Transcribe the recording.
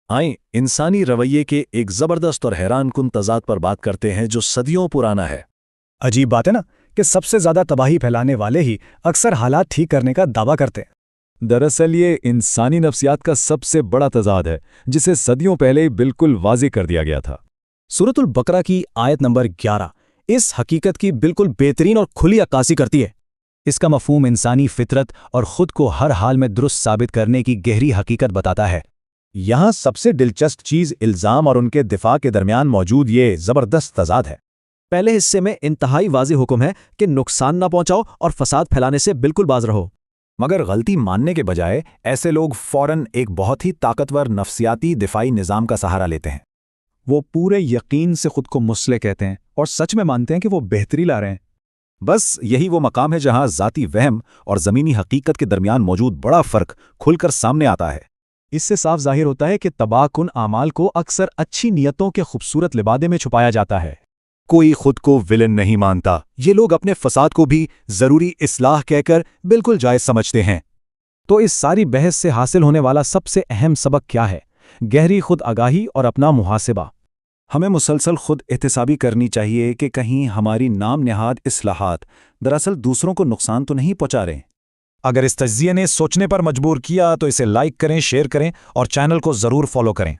آئیں انسانی رویے کے ایک زبردست اور حیران کن تضاد پر بات کرتے ہیں جو صدیوں پرانا ہے۔ عجیب بات ہے نا کہ سب سے زیادہ تباہی پھیلانے والے ہی اکثر حالات ٹھیک کرنے کا دعویٰ کرتے ہیں۔ دراصل یہ انسانی نفسیات کا سب سے بڑا تضاد ہے جسے صدیوں پہلے ہی بالکل واضح کر دیا گیا تھا۔ سورۃ البقرہ کی آیت نمبر 11 اس حقیقت کی بالکل بہترین اور کھلی عکاسی کرتی ہے۔ اس کا مفہوم انسانی فطرت اور خود کو ہر حال میں درست ثابت کرنے کی گہری حقیقت بتاتا ہے۔ یہاں سب سے دلچسپ چیز الزام اور ان کے دفاع کے درمیان موجود یہ زبردست تضاد ہے۔ پہلے حصے میں انتہائی واضح حکم ہے کہ نقصان نہ پہنچاؤ اور فساد پھیلانے سے بالکل باز رہو۔ مگر غلطی ماننے کے بجائے ایسے لوگ فوراً ایک بہت ہی طاقتور نفسیاتی دفاعی نظام کا سہارا لیتے ہیں۔ وہ پورے یقین سے خود کو مصلح کہتے ہیں اور سچ میں مانتے ہیں کہ وہ بہتری لا رہے ہیں۔ بس یہی وہ مقام ہے جہاں ذاتی وہم اور زمینی حقیقت کے درمیان موجود بڑا فرق کھل کر سامنے آتا ہے۔ اس سے صاف ظاہر ہوتا ہے کہ تباہ کن اعمال کو اکثر اچھی نیتوں کے خوبصورت لبادے میں چھپایا جاتا ہے۔ کوئی خود کو ولن نہیں مانتا۔ یہ لوگ اپنے فساد کو بھی ضروری اصلاح کہہ کر بالکل جائز سمجھتے ہیں۔ تو اس ساری بحث سے حاصل ہونے والا سب سے اہم سبق کیا ہے؟ گہری خود آگاہی اور اپنا محاسبہ۔ ہمیں مسلسل خود احتسابی کرنی چاہیے کہ کہیں ہماری نام نہاد اصلاحات دراصل دوسروں کو نقصان تو نہیں پہنچا رہے۔ اگر اس تجزیے نے سوچنے پر مجبور کیا تو اسے لائک کریں، شیئر کریں اور چینل کو ضرور فالو کریں۔